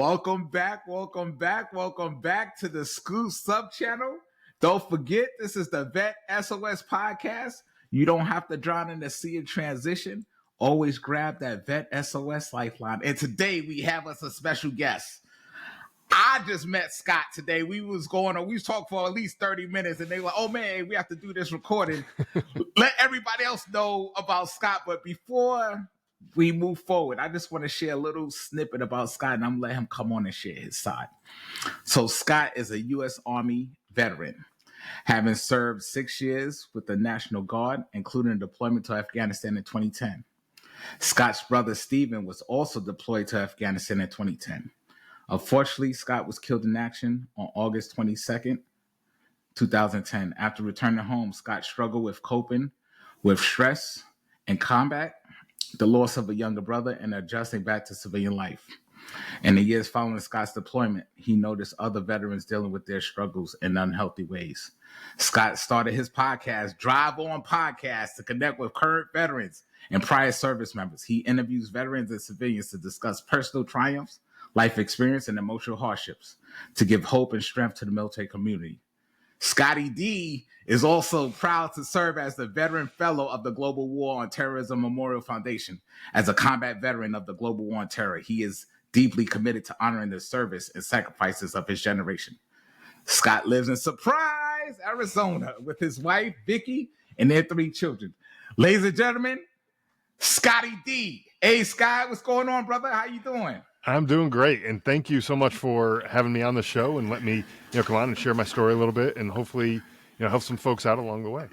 Welcome back to the Scoop sub channel. Don't forget, this is the VET S.O.S podcast. You don't have to drown in the sea of transition. Always grab that VET S.O.S lifeline. And today we have us a special guest. I just met Scott today. We was talking for at least 30 minutes, and they were, oh man, we have to do this recording. Let everybody else know about Scott. But before we move forward, I just want to share a little snippet about Scott, and I'm gonna let him come on and share his side. So Scott is a U.S. Army veteran, having served 6 years with the National Guard, including a deployment to Afghanistan in 2010. Scott's brother Stephen was also deployed to Afghanistan in 2010. Unfortunately, Scott was killed in action on August 22nd, 2010. After returning home, Scott struggled with coping with stress and combat, the loss of a younger brother, and adjusting back to civilian life. In the years following Scott's deployment, he noticed other veterans dealing with their struggles in unhealthy ways. Scott started his podcast, Drive On Podcast, to connect with current veterans and prior service members. He interviews veterans and civilians to discuss personal triumphs, life experience, and emotional hardships to give hope and strength to the military community. Scotty D is also proud to serve as the Veteran Fellow of the Global War on Terrorism Memorial Foundation. As a combat veteran of the Global War on Terror, he is deeply committed to honoring the service and sacrifices of his generation. Scott lives in Surprise, Arizona, with his wife, Vicky, and their 3 children. Ladies and gentlemen, Scotty D. Hey, Scott, what's going on, brother? How you doing? I'm doing great, and thank you so much for having me on the show and let me, come on and share my story a little bit, and hopefully, help some folks out along the way.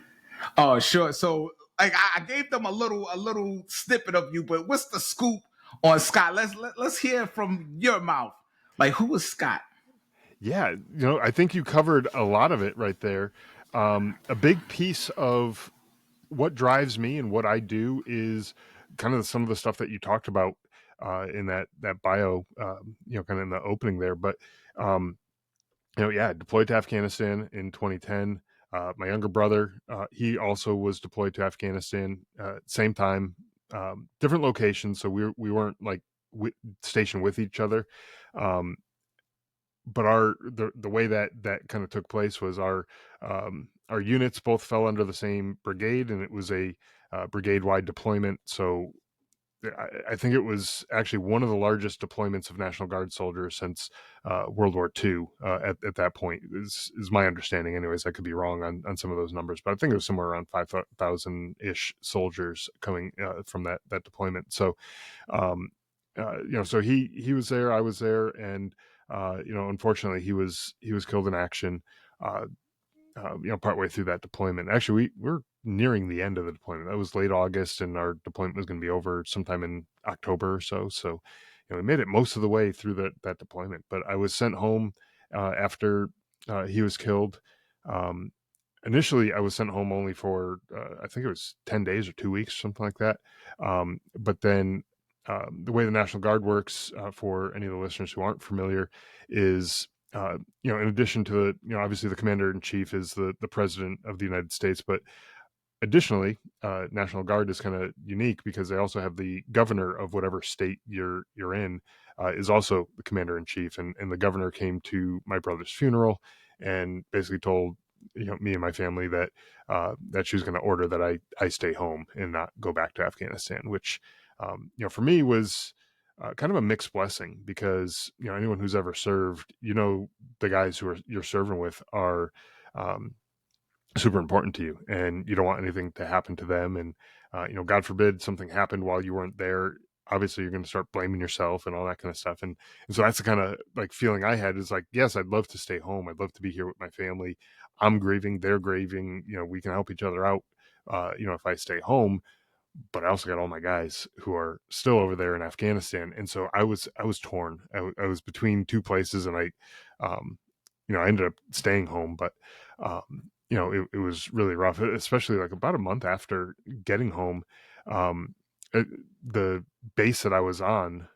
Oh, sure. So, I gave them a little snippet of you, but what's the scoop on Scott? Let's hear from your mouth. Like, who was Scott? Yeah, I think you covered a lot of it right there. A big piece of what drives me and what I do is kind of some of the stuff that you talked about in that bio, kind of in the opening there. But, deployed to Afghanistan in 2010. My younger brother, he also was deployed to Afghanistan, same time, different locations. So we weren't like stationed with each other. But the way that kind of took place was our units both fell under the same brigade, and it was a brigade-wide deployment. So I think it was actually one of the largest deployments of National Guard soldiers since World War II at that point, is my understanding. Anyways, I could be wrong on some of those numbers, but I think it was somewhere around 5,000-ish soldiers coming from that deployment. So, so he was there, I was there, and unfortunately he was killed in action, partway through that deployment. Actually, we're nearing the end of the deployment. That was late August, and our deployment was going to be over sometime in October or so. So, we made it most of the way through that deployment. But I was sent home after he was killed. Initially, I was sent home only for I think it was 10 days or 2 weeks, something like that. But then the way the National Guard works, for any of the listeners who aren't familiar, is in addition to obviously the commander-in-chief is the president of the United States, but additionally, National Guard is kind of unique because they also have the governor of whatever state you're in, is also the commander-in-chief, and the governor came to my brother's funeral and basically told me and my family that she was going to order that I stay home and not go back to Afghanistan, which for me was kind of a mixed blessing, because anyone who's ever served, the guys who you're serving with are super important to you, and you don't want anything to happen to them. And God forbid something happened while you weren't there, obviously you're going to start blaming yourself and all that kind of stuff. And so that's the kind of like feeling I had, is like, yes, I'd love to stay home, I'd love to be here with my family. I'm grieving, they're grieving, we can help each other out, if I stay home. But I also got all my guys who are still over there in Afghanistan. And so I was torn. I was between two places, and I ended up staying home, but, it was really rough, especially like about a month after getting home. The base that I was on,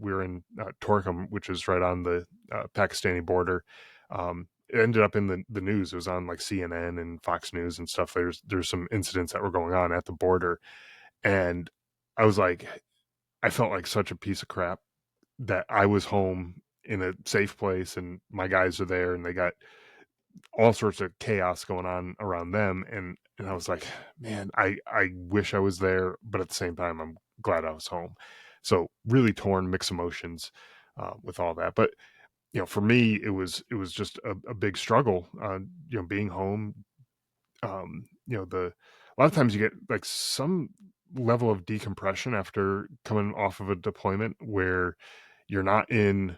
we were in Torkham, which is right on the Pakistani border. It ended up in the news. It was on like CNN and Fox News and stuff. There's some incidents that were going on at the border. And I was like, I felt like such a piece of crap that I was home in a safe place, and my guys are there, and they got all sorts of chaos going on around them. And I was like, man, I wish I was there, but at the same time, I'm glad I was home. So really torn, mixed emotions with all that. But, for me, it was just a big struggle, being home. A lot of times you get like some level of decompression after coming off of a deployment where you're not in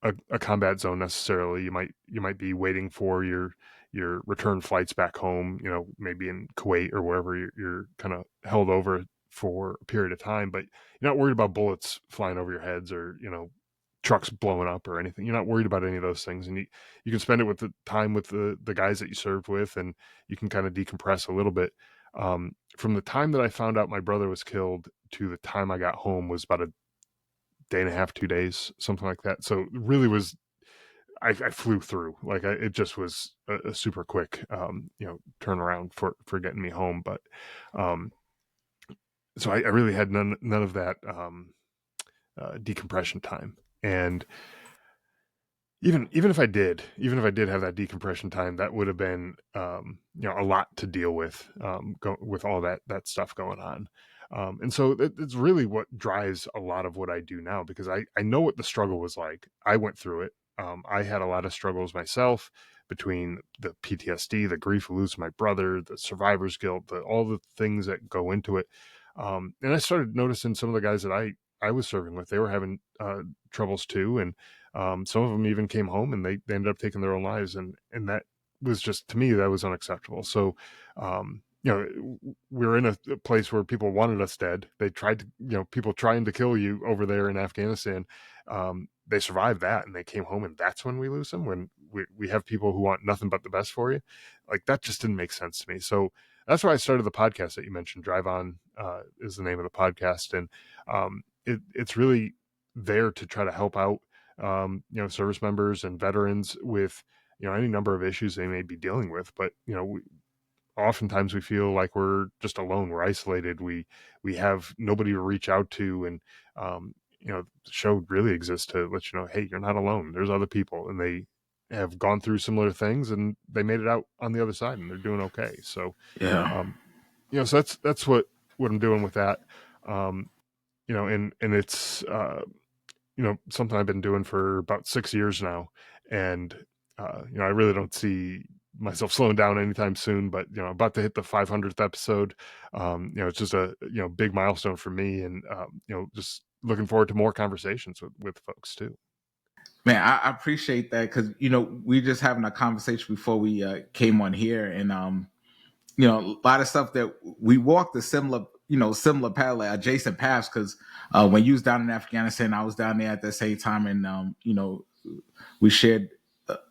a combat zone necessarily. You might be waiting for your return flights back home, maybe in Kuwait or wherever you're kind of held over for a period of time, but you're not worried about bullets flying over your heads or, trucks blowing up or anything. You're not worried about any of those things. And you can spend it with the time with the guys that you served with, and you can kind of decompress a little bit. From the time that I found out my brother was killed to the time I got home was about a day and a half, 2 days, something like that. So it really was, I flew through. Like it just was a super quick, turnaround for getting me home. But so I really had none of that decompression time. And even if I did have that decompression time, that would have been a lot to deal with, with all that stuff going on. And so it's really what drives a lot of what I do now, because I know what the struggle was like. I went through it. I had a lot of struggles myself, between the PTSD, the grief of losing my brother, the survivor's guilt, all the things that go into it. And I started noticing some of the guys that I was serving with, they were having troubles too. And some of them even came home and they ended up taking their own lives. And that was just, to me, that was unacceptable. So, we were in a place where people wanted us dead. They tried to, people trying to kill you over there in Afghanistan. They survived that and they came home, and that's when we lose them, when we have people who want nothing but the best for you. Like, that just didn't make sense to me. So that's why I started the podcast that you mentioned. Drive On is the name of the podcast. And it's really there to try to help out, service members and veterans with, any number of issues they may be dealing with. But, oftentimes we feel like we're just alone. We're isolated. We have nobody to reach out to. And, the show really exists to let you know, hey, you're not alone. There's other people, and they have gone through similar things, and they made it out on the other side, and they're doing okay. So, Yeah. So that's what I'm doing with that. And it's, something I've been doing for about 6 years now. And, I really don't see myself slowing down anytime soon, but, about to hit the 500th episode. It's just a, big milestone for me, and, just looking forward to more conversations with folks too. Man, I appreciate that, because we just having a conversation before we came on here, and a lot of stuff that we walked the similar path, like adjacent paths, because when you was down in Afghanistan, I was down there at the same time, and we shared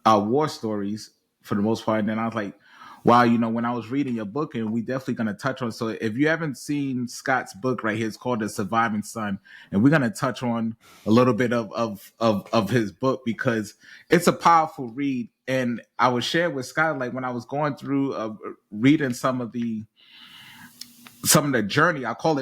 our war stories for the most part. And then I was like, wow, when I was reading your book, and we definitely going to touch on. So if you haven't seen Scott's book right here, it's called The Surviving Son, and we're going to touch on a little bit of his book, because it's a powerful read. And I was sharing with Scott, like, when I was going through reading some of the journey, I call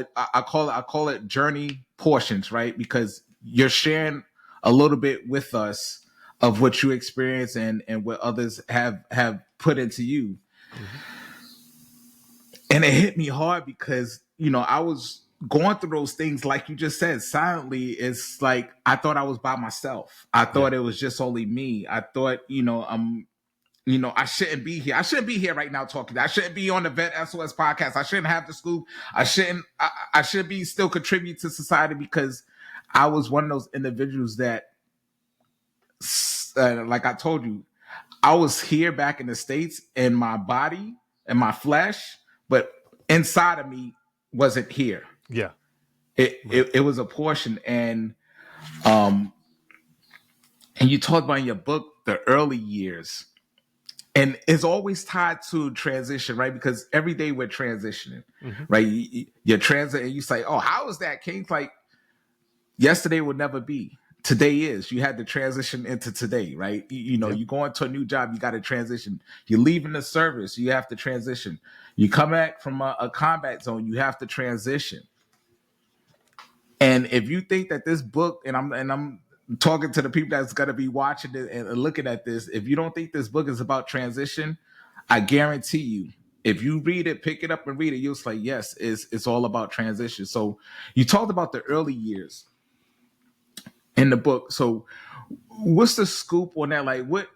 it journey portions, right? Because you're sharing a little bit with us of what you experience, and what others have put into you. Mm-hmm. And it hit me hard, because I was going through those things, like you just said, silently. It's like I thought I was by myself. I thought it was just only me. I thought I shouldn't be here. I shouldn't be here right now talking. I shouldn't be on the VET S.O.S podcast. I shouldn't have the scoop. I should be still contribute to society, because I was one of those individuals that, like I told you, I was here back in the States in my body and my flesh, but inside of me wasn't here. Yeah. It was a portion. And you talked about in your book the early years. And it's always tied to transition, right? Because every day we're transitioning, right? You're transiting, and you say, oh, how is that, King? Like, yesterday will never be. Today is. You had to transition into today, right? You go into a new job, you got to transition. You're leaving the service, you have to transition. You come back from a combat zone, you have to transition. And if you think that this book, and I'm talking to the people that's going to be watching it and looking at this, if you don't think this book is about transition, I guarantee you, if you read it, pick it up and read it, you'll say, yes, it's all about transition. So you talked about the early years in the book. So what's the scoop on that? Like, what,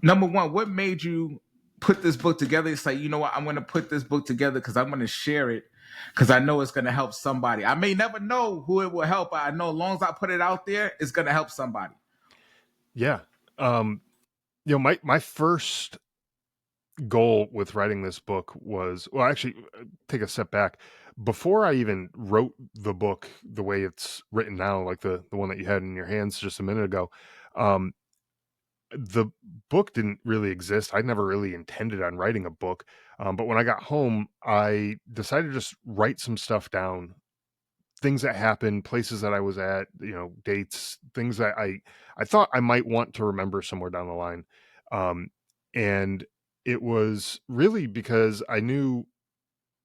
number one, what made you put this book together? It's like, you know what, I'm going to put this book together because I'm going to share it because I know it's going to help somebody. I may never know who it will help, but I know as long as I put it out there, it's going to help somebody. Yeah. My first goal with writing this book was, well, actually, take a step back. Before I even wrote the book the way it's written now, like the one that you had in your hands just a minute ago, um, the book didn't really exist. I never really intended on writing a book. But when I got home, I decided to just write some stuff down, things that happened, places that I was at, dates, things that I thought I might want to remember somewhere down the line. And it was really because I knew,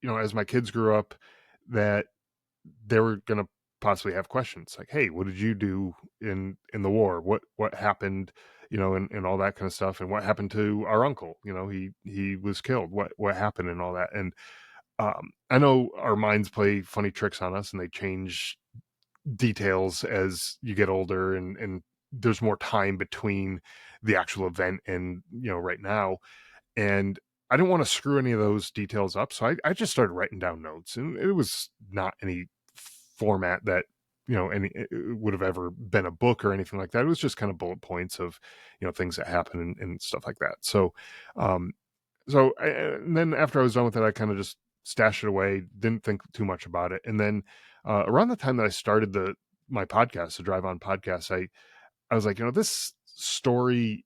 as my kids grew up, that they were going to possibly have questions like, hey, what did you do in the war? What happened, and all that kind of stuff. And what happened to our uncle? He was killed. What happened and all that. And I know our minds play funny tricks on us and they change details as you get older, and there's more time between the actual event and, right now. And I didn't want to screw any of those details up. So I just started writing down notes, and it was not any format that, it would have ever been a book or anything like that. It was just kind of bullet points of, things that happen and stuff like that. So, and then after I was done with it, I kind of just stashed it away, didn't think too much about it. And then around the time that I started my podcast, the Drive On podcast, I was like, this story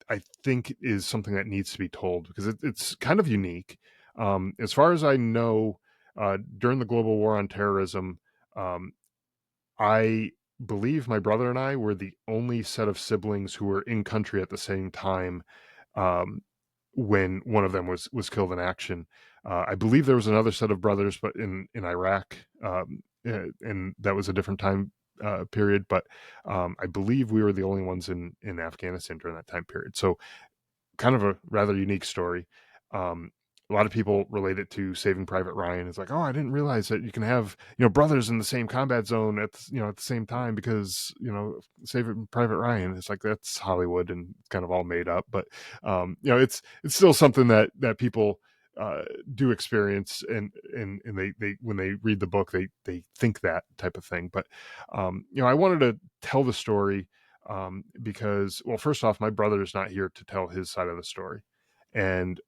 I think is something that needs to be told because it's kind of unique. As far as I know, during the global war on terrorism, um, I believe my brother and I were the only set of siblings who were in country at the same time, um, when one of them was killed in action. I believe there was another set of brothers, but in Iraq, and that was a different time period. But I believe we were the only ones in Afghanistan during that time period. So kind of a rather unique story. Um, a lot of people relate it to Saving Private Ryan. It's like, oh, I didn't realize that you can have, brothers in the same combat zone at the same time because, Saving Private Ryan. It's like, that's Hollywood and kind of all made up. But it's still something that people do experience, and they when they read the book, they think that type of thing. But I wanted to tell the story, because, well, first off, my brother is not here to tell his side of the story, and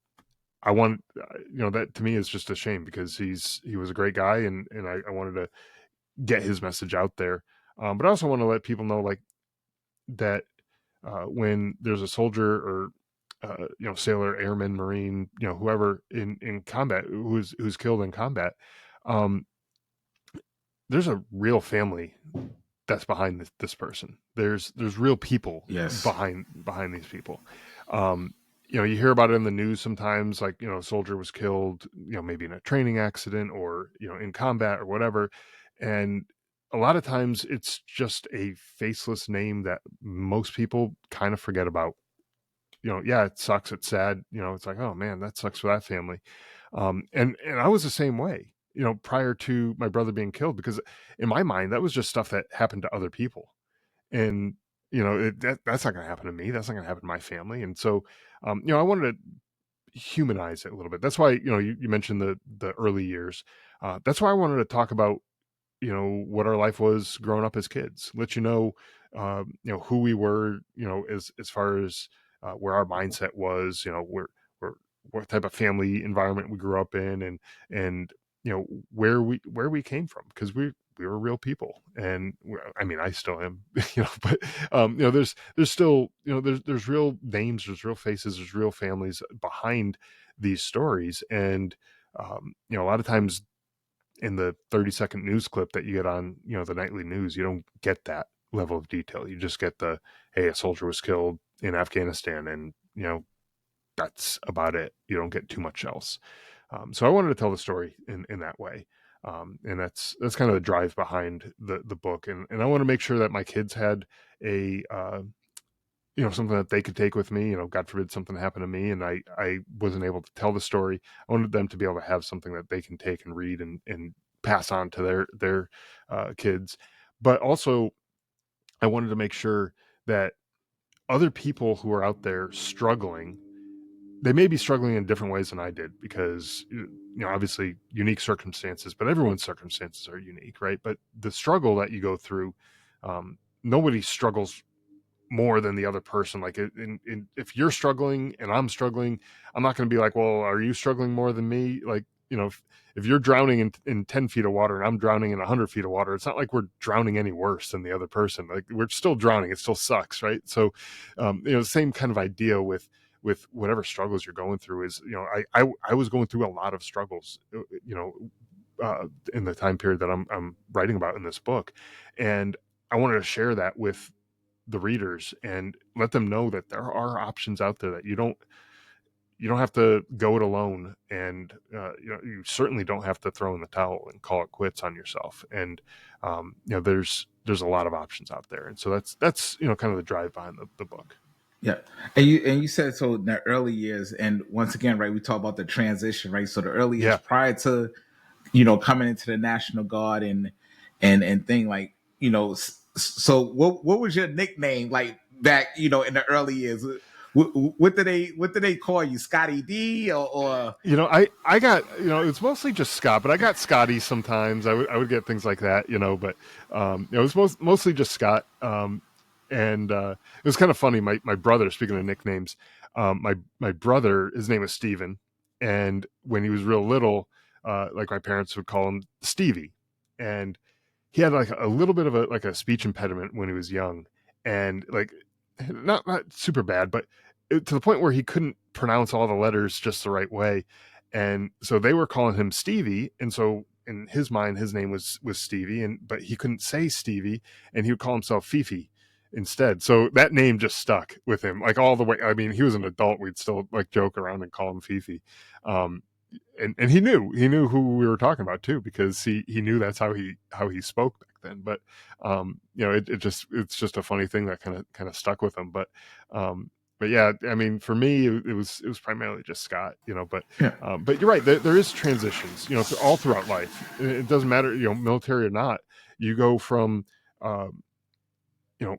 I want, that to me is just a shame because he was a great guy, and I wanted to get his message out there. But I also want to let people know, like, that when there's a soldier or sailor, airman, marine, whoever in combat who's killed in combat, um, there's a real family that's behind this person. There's real people, Yes. behind these people. You hear about it in the news sometimes, like, a soldier was killed, maybe in a training accident or, in combat or whatever. And a lot of times it's just a faceless name that most people kind of forget about. Yeah, it sucks. It's sad. It's like, oh man, that sucks for that family. And I was the same way, prior to my brother being killed, because in my mind, that was just stuff that happened to other people. And, that's not going to happen to me. That's not going to happen to my family. And so, I wanted to humanize it a little bit. That's why, you mentioned the early years. That's why I wanted to talk about, what our life was growing up as kids, let who we were, as far as where our mindset was, where what type of family environment we grew up in, and where we came from, because we were real people. And I mean, I still am, but there's still, there's real names, there's real faces, there's real families behind these stories. And a lot of times in the 30-second news clip that you get on, the nightly news, you don't get that level of detail. You just get hey, a soldier was killed in Afghanistan, and that's about it. You don't get too much else. So I wanted to tell the story in that way. And that's kind of the drive behind the book. And I want to make sure that my kids had a, something that they could take with me. God forbid something happened to me and I wasn't able to tell the story. I wanted them to be able to have something that they can take and read and pass on to their kids. But also, I wanted to make sure that other people who are out there struggling, they may be struggling in different ways than I did, because obviously unique circumstances, but everyone's circumstances are unique, right? But the struggle that you go through, nobody struggles more than the other person. Like if you're struggling and I'm struggling, I'm not going to be like, well, are you struggling more than me? Like, if you're drowning in 10 feet of water and I'm drowning in 100 feet of water, it's not like we're drowning any worse than the other person. Like, we're still drowning. It still sucks. Right. So, the same kind of idea with whatever struggles you're going through is, I was going through a lot of struggles, in the time period that I'm writing about in this book. And I wanted to share that with the readers and let them know that there are options out there, that you don't have to go it alone. And you certainly don't have to throw in the towel and call it quits on yourself. And there's a lot of options out there. And so that's kind of the drive behind the book. Yeah, and you said so in the early years, and once again, right, we talk about the transition, right? So the early years Yeah. prior to coming into the National Guard and thing, like, so what was your nickname like back, in the early years? What did they call you, Scotty D or I got, it's mostly just Scott, but I got Scotty sometimes. I would get things like that, but it was mostly just Scott. And it was kind of funny. My brother, speaking of nicknames, my brother, his name is Steven. And when he was real little, like, my parents would call him Stevie. And he had like a little bit of a speech impediment when he was young, and like, not super bad, but to the point where he couldn't pronounce all the letters just the right way. And so they were calling him Stevie. And so in his mind, his name was Stevie, but he couldn't say Stevie, and he would call himself Fifi instead. So that name just stuck with him, like, all the way. I mean, he was an adult. We'd still like joke around and call him Fifi. Um, and he knew who we were talking about too, because he knew that's how he spoke back then. But it's just a funny thing that kind of stuck with him. But yeah, I mean, for me, it was primarily just Scott, but yeah. but you're right, there is transitions, all throughout life. It doesn't matter, military or not. You go from you know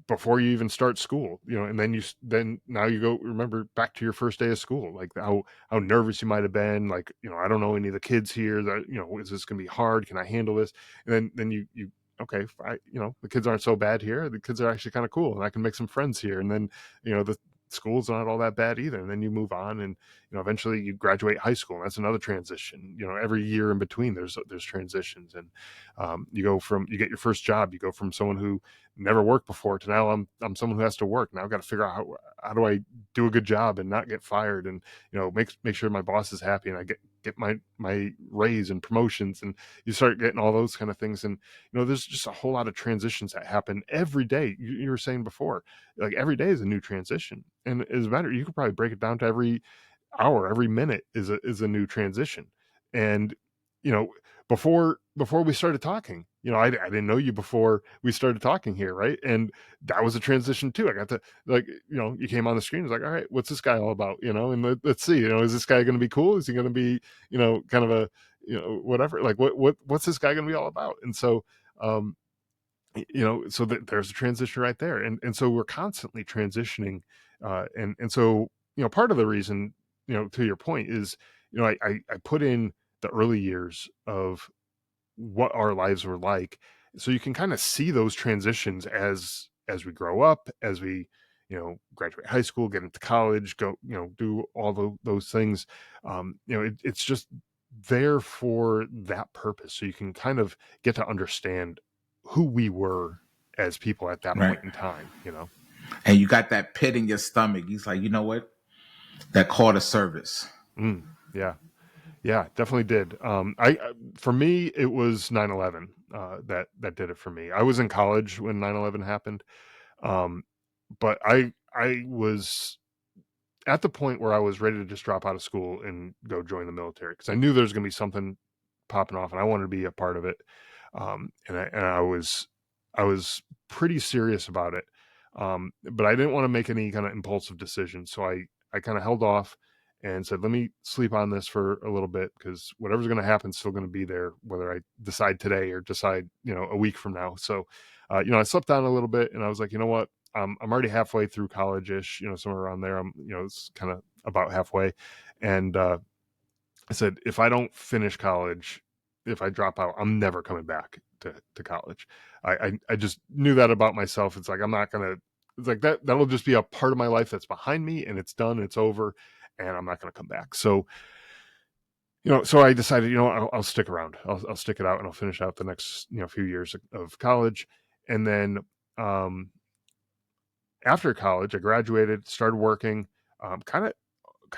before you even start school, and then now you go, remember, back to your first day of school, like how nervous you might have been, like, I don't know any of the kids here, that, is this going to be hard? Can I handle this? And then you okay, the kids aren't so bad here. The kids are actually kind of cool, and I can make some friends here. And then, the school's not all that bad either. And then you move on, and eventually you graduate high school, and that's another transition. Every year in between, there's transitions. And you get your first job, you go from someone who never worked before to now I'm someone who has to work. Now I've got to figure out how do I do a good job and not get fired, and make sure my boss is happy, and I get my raise and promotions, and you start getting all those kind of things. And there's just a whole lot of transitions that happen every day. You were saying before, like, every day is a new transition. And as a matter, you could probably break it down to every hour, every minute is a new transition. And you know before we started talking, I didn't know you before we started talking here, right? And that was a transition too. I got to, like, you came on the screen, it was like, all right, what's this guy all about? And let's see, is this guy going to be cool? Is he going to be kind of a whatever, like, what's this guy going to be all about? And so so there's a transition right there. And so we're constantly transitioning. And so part of the reason, to your point, is I put in the early years of what our lives were like, so you can kind of see those transitions as we grow up, as we graduate high school, get into college, go do all those things. It's just there for that purpose, so you can kind of get to understand who we were as people at that Right? point in time. And you got that pit in your stomach. He's like, you know what? That call to service. Yeah. Yeah, definitely did. For me, it was 9/11 that did it for me. I was in college when 9/11 happened, um, but I was at the point where I was ready to just drop out of school and go join the military, because I knew there was going to be something popping off, and I wanted to be a part of it. And I was pretty serious about it. But I didn't want to make any kind of impulsive decisions. So I kind of held off and said, let me sleep on this for a little bit, because whatever's going to happen is still going to be there, whether I decide today or decide, a week from now. So, I slept on a little bit, and I was like, you know what? I'm already halfway through college-ish, somewhere around there. It's kind of about halfway. And, I said, if I don't finish college, if I drop out, I'm never coming back to college. I just knew that about myself. It's like, I'm not going to, it's like that'll just be a part of my life that's behind me, and it's done, it's over, and I'm not going to come back. So, so I decided, I'll stick around. I'll stick it out, and I'll finish out the next, few years of college. And then, after college, I graduated, started working, kind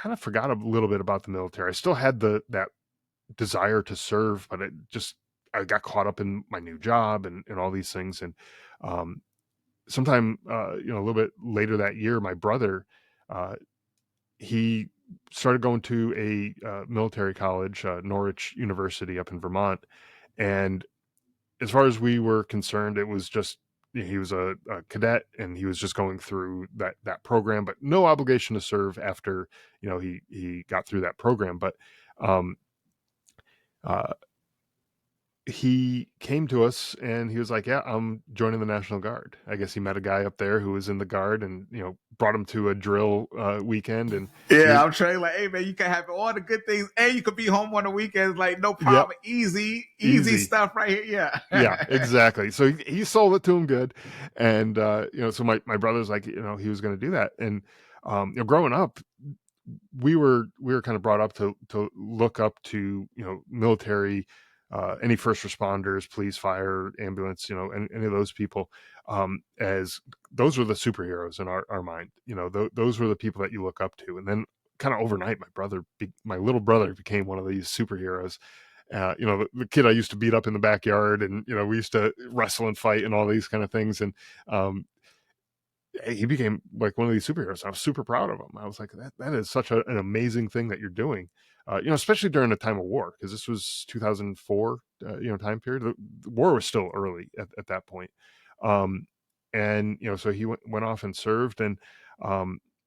of forgot a little bit about the military. I still had that desire to serve, but I got caught up in my new job and all these things. And sometime, a little bit later that year, my brother, he started going to a military college, Norwich University up in Vermont. And as far as we were concerned, it was just, he was a cadet, and he was just going through that program, but no obligation to serve after, he got through that program. But uh, he came to us and he was like, yeah, I'm joining the National Guard. I guess he met a guy up there who was in the Guard, and, brought him to a drill weekend. And he Yeah, was, I'm trying like, hey man, you can have all the good things, and you could be home on the weekends, like no yep, problem, easy easy. stuff right here. Yeah, Yeah, exactly. So he sold it to him good. And, so my brother's like, he was going to do that. And, growing up, we were kind of brought up to look up to, military, any first responders, police, fire, ambulance, any of those people, as those were the superheroes in our mind. Those were the people that you look up to. And then kind of overnight, my little brother became one of these superheroes. The kid I used to beat up in the backyard, and, we used to wrestle and fight and all these kind of things. And, he became like one of these superheroes. I was super proud of him. I was like, that is such an amazing thing that you're doing, especially during a time of war, because this was 2004, time period. The war was still early at that point. And, so he went off and served, and,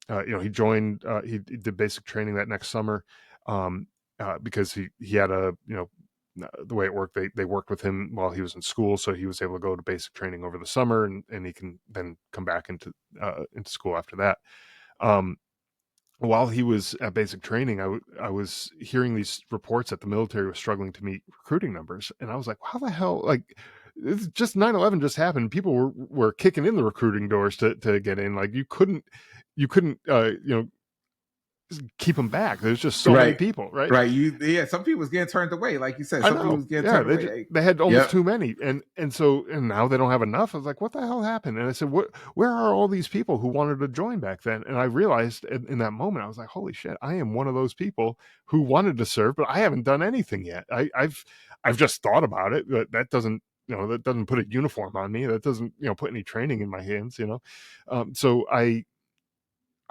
he joined, he did basic training that next summer, because he had the way it worked, they worked with him while he was in school, so he was able to go to basic training over the summer, and he can then come back into school after that. While he was at basic training, I was hearing these reports that the military was struggling to meet recruiting numbers, and I was like, how the hell, like, it's just 9/11 just happened. People were kicking in the recruiting doors to get in. Like, you couldn't keep them back. There's just so many right, people, right? right. Some people was getting turned away, like you said. I Some people know. was getting Yeah, turned away. Like, they had almost yep, too many, and now they don't have enough. I was like, what the hell happened? And I said, where are all these people who wanted to join back then? And I realized in that moment, I was like, holy shit, I am one of those people who wanted to serve, but I haven't done anything yet. I've just thought about it, but that doesn't, that doesn't put a uniform on me. That doesn't, put any training in my hands. So I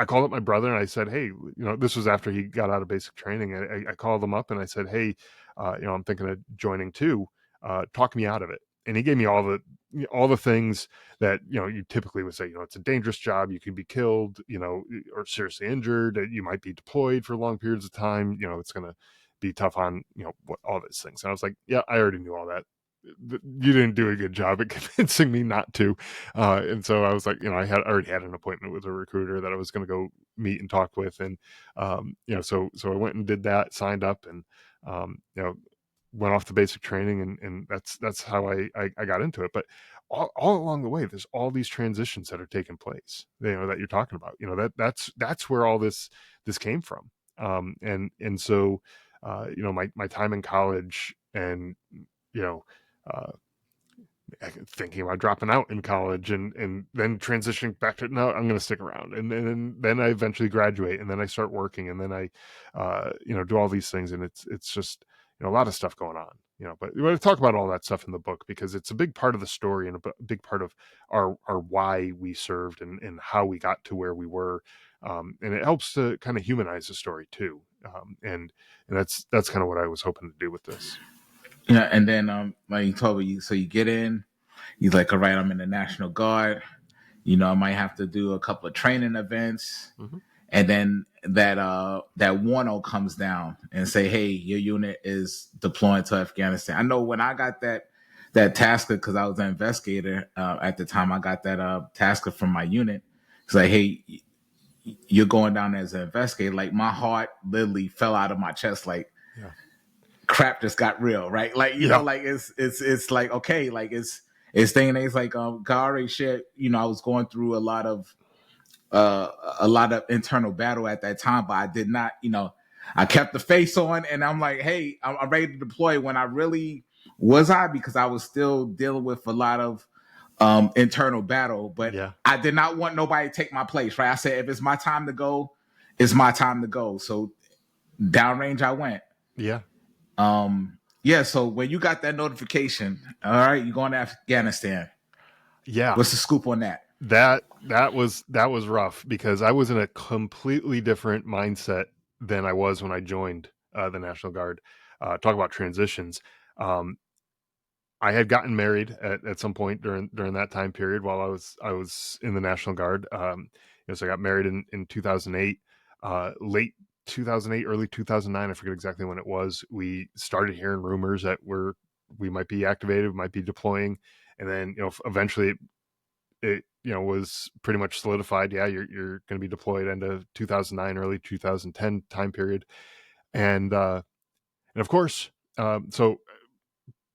called up my brother and I said, hey, this was after he got out of basic training. I called him up and I said, hey, I'm thinking of joining too. Talk me out of it. And he gave me all the things that, you typically would say, it's a dangerous job. You can be killed, or seriously injured. You might be deployed for long periods of time. It's going to be tough on, all these things. And I was like, yeah, I already knew all that. You didn't do a good job at convincing me not to. And so I was like, I already had an appointment with a recruiter that I was going to go meet and talk with. And, so I went and did that, signed up, and, went off to basic training, and that's how I got into it. But all along the way, there's all these transitions that are taking place, that you're talking about, that's where all this came from. And so, my time in college, and, uh, thinking about dropping out in college, and then transitioning back to, no, I'm going to stick around, and then I eventually graduate, and then I start working, and then I do all these things, and it's just a lot of stuff going on, but we want to talk about all that stuff in the book, because it's a big part of the story, and a big part of our why we served, and how we got to where we were, and it helps to kind of humanize the story too, and that's kind of what I was hoping to do with this. Yeah, and then like you told me, so you get in, he's like, all right, I'm in the National Guard. I might have to do a couple of training events, Mm-hmm. and then that warno comes down and say, hey, your unit is deploying to Afghanistan. I know when I got that tasker, because I was an investigator at the time, I got that tasker from my unit. It's like, hey, you're going down as an investigator. Like my heart literally fell out of my chest. Like Yeah. crap just got real, right? Like Yeah. like it's like okay, like it's thing. It's like Gary shit. I was going through a lot of internal battle at that time, but I did not. I kept the face on, and I'm like, hey, I'm ready to deploy. When I really was, because I was still dealing with a lot of internal battle, but Yeah. I did not want nobody to take my place, right? I said, if it's my time to go, it's my time to go. So downrange I went. Yeah. Yeah, so when you got that notification, all right, you're going to Afghanistan. Yeah. What's the scoop on that? That was rough because I was in a completely different mindset than I was when I joined the National Guard. Talk about transitions. Um, I had gotten married at some point during that time period while I was in the National Guard. So I got married in 2008, late 2008, early 2009. I forget exactly when it was. We started hearing rumors that we might be activated, might be deploying, and then eventually it was pretty much solidified. Yeah, you're going to be deployed end of 2009, early 2010 time period, and of course, so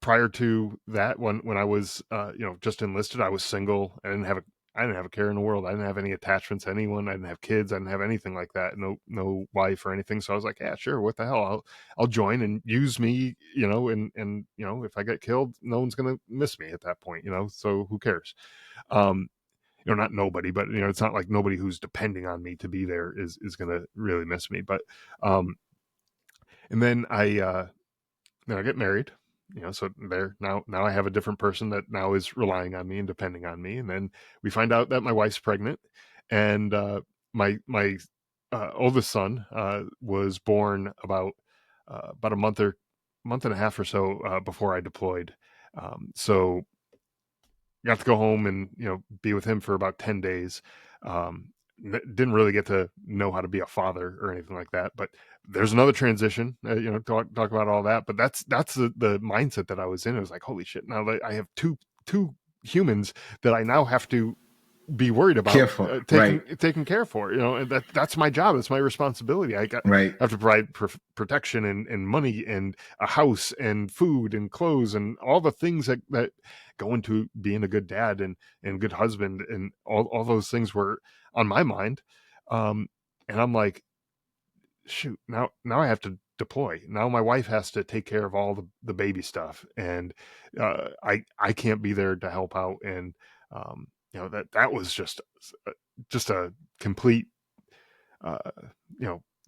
prior to that, when I was just enlisted, I was single. I didn't have a care in the world. I didn't have any attachments to anyone. I didn't have kids. I didn't have anything like that. No wife or anything. So I was like, yeah, sure. What the hell? I'll join and use me. And if I get killed, no one's gonna miss me at that point. So who cares? Um, not nobody, but it's not like nobody who's depending on me to be there is gonna really miss me. But and then I get married, so there now I have a different person that now is relying on me and depending on me. And then we find out that my wife's pregnant, and my oldest son was born about a month and a half or so before I deployed. So got to go home and be with him for about 10 days. um, didn't really get to know how to be a father or anything like that, but there's another transition. Talk about all that, but that's the mindset that I was in. It was like, holy shit, now I have two humans that I now have to be worried about Careful, right, taking care for. And that's my job. It's my responsibility. I right. have to provide protection and money and a house and food and clothes and all the things that go into being a good dad and good husband, and all those things were on my mind. And I'm like, shoot, now I have to deploy. Now my wife has to take care of all the baby stuff, and I can't be there to help out. And that was just a complete uh,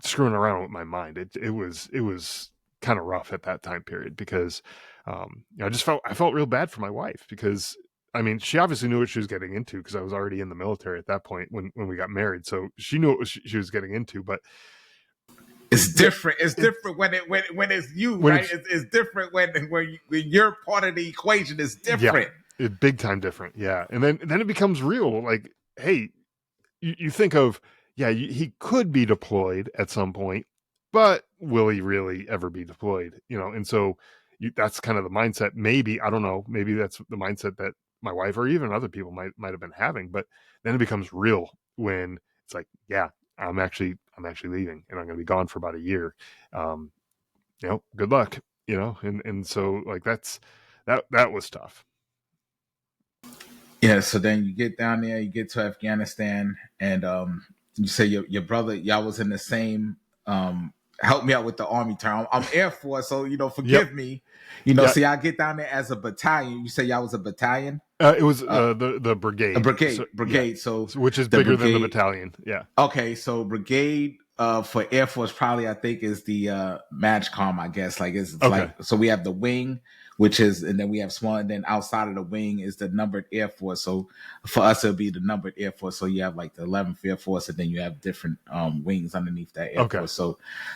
screwing around with my mind. It was kind of rough at that time period because I felt real bad for my wife because I mean, she obviously knew what she was getting into because I was already in the military at that point when we got married. So she knew what she was getting into, but It's different. It's different when it's you, right? It's different when you're part of the equation. It's different. Yeah, big time different. Yeah, and then it becomes real. Like, hey, you think of he could be deployed at some point, but will he really ever be deployed? And so that's kind of the mindset. Maybe, I don't know. Maybe that's the mindset that my wife or even other people might have been having. But then it becomes real when it's like, yeah, I'm actually leaving, and I'm going to be gone for about a year. Um, good luck. And so like that was tough. Yeah. So then you get down there, you get to Afghanistan, and you say your brother, y'all was in the same. Help me out with the army term. I'm Air Force, so forgive Yep. me. Yeah. So y'all get down there as a battalion. You say y'all was a battalion. It was the brigade. A brigade, So, yeah. So which is the bigger than the brigade. battalion. Yeah. Okay, so brigade for Air Force probably I think is the MAGCOM, I guess. Like it's Okay. like, so we have the wing, which is, and then we have small, and then outside of the wing is the numbered Air Force. So for us it'll be the numbered Air Force. So you have like the 11th Air Force, and then you have different wings underneath that Air Okay. Force.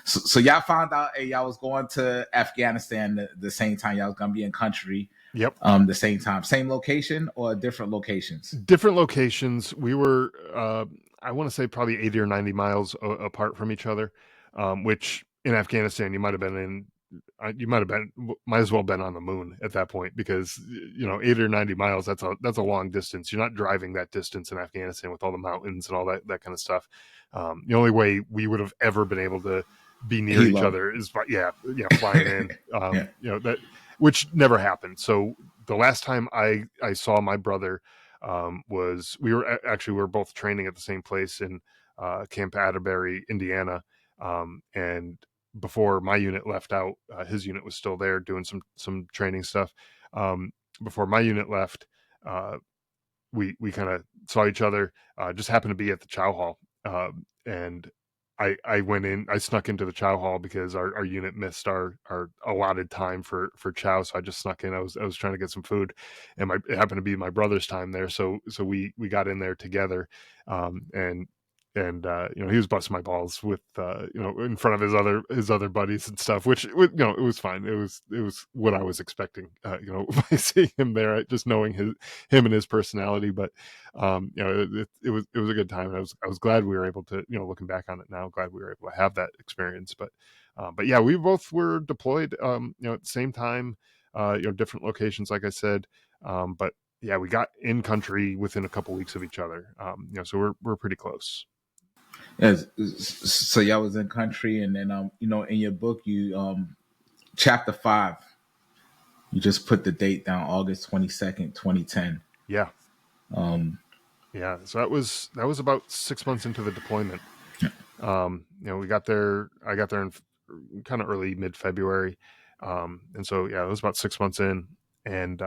So y'all found out, hey, y'all was going to Afghanistan the same time y'all was gonna be in country. Yep. The same time, same location or different locations? Different locations. We were, I want to say probably 80 or 90 miles apart from each other, which in Afghanistan, you might have might as well been on the moon at that point, because, 80 or 90 miles, that's a long distance. You're not driving that distance in Afghanistan with all the mountains and all that kind of stuff. The only way we would have ever been able to be near each other is by, flying in, that, which never happened. So the last time I saw my brother, was we were both training at the same place in Camp Atterbury, Indiana, and before my unit left out, his unit was still there doing some training stuff. Before my unit left, we kind of saw each other. Just happened to be at the chow hall, and I went in. I snuck into the chow hall because our unit missed our allotted time for chow. So I just snuck in. I was trying to get some food, and it happened to be my brother's time there. So we got in there together, and he was busting my balls with in front of his other buddies and stuff, which it was fine. It was what I was expecting, by seeing him there, just knowing him and his personality. But it was a good time. And I was glad we were able to, looking back on it now, glad we were able to have that experience. But yeah, we both were deployed, at the same time, different locations, like I said. But yeah, we got in country within a couple weeks of each other. So we're pretty close. Yes. So y'all was in country, and then in your book, you chapter 5, you just put the date down, August 22nd, 2010. Yeah. Um, Yeah. So that was about 6 months into the deployment. We got there. I got there in kind of early mid-February, and so yeah, it was about 6 months in, and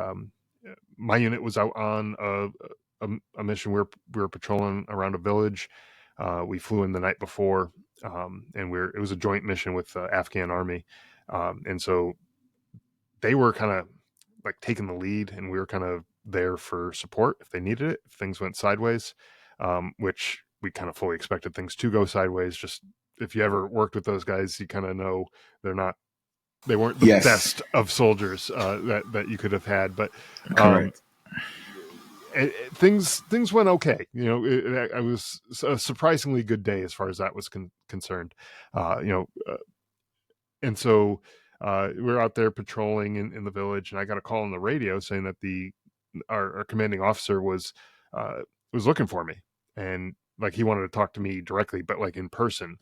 my unit was out on a mission. We were patrolling around a village. We flew in the night before, and it was a joint mission with the Afghan army, and so they were kind of like taking the lead, and we were kind of there for support if they needed it, if things went sideways, which we kind of fully expected things to go sideways. Just if you ever worked with those guys, you kind of know they weren't the best of soldiers that you could have had, but correct. Things went okay. It was a surprisingly good day as far as that was concerned. And so we were out there patrolling in the village, and I got a call on the radio saying that our commanding officer was looking for me, and like he wanted to talk to me directly, but like in person.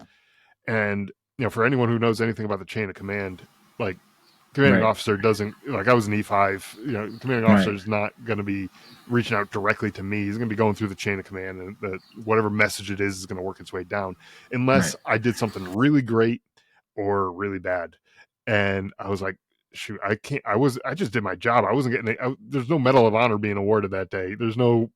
And for anyone who knows anything about the chain of command, like commanding officer doesn't, like I was an E5, commanding officer is not going to be reaching out directly to me. He's going to be going through the chain of command, and whatever message it is going to work its way down, unless I did something really great or really bad. And I was like, shoot, I just did my job. I wasn't getting there's no Medal of Honor being awarded that day. There's no,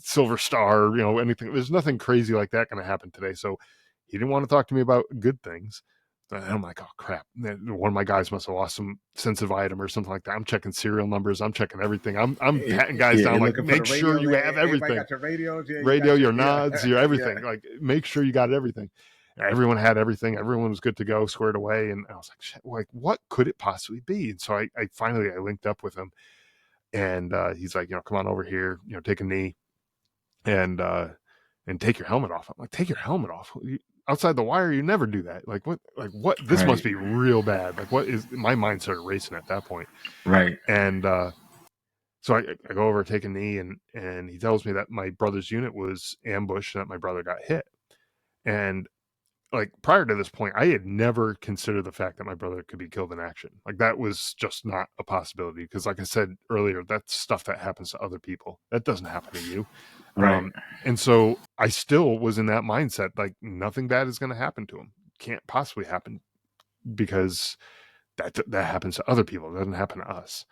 Silver Star, anything. There's nothing crazy like that going to happen today. So he didn't want to talk to me about good things. And I'm like, oh crap! One of my guys must have lost some sensitive item or something like that. I'm checking serial numbers. I'm checking everything. I'm patting guys down, like, make sure you have everything. Got your radio, your nods, your everything. Like, make sure you got everything. Everyone had everything. Everyone was good to go, squared away. And I was like, shit, like, what could it possibly be? And so I finally linked up with him, and he's like, come on over here, take a knee, and take your helmet off. I'm like, take your helmet off? Outside the wire, you never do that. Like what? This must be real bad. Like, what is? My mind started racing at that point. Right. And so I go over, take a knee, and he tells me that my brother's unit was ambushed and that my brother got hit. And like prior to this point, I had never considered the fact that my brother could be killed in action. Like, that was just not a possibility, because like I said earlier, that's stuff that happens to other people. That doesn't happen to you. Right. And so I still was in that mindset, like nothing bad is going to happen to him. Can't possibly happen, because that happens to other people. It doesn't happen to us.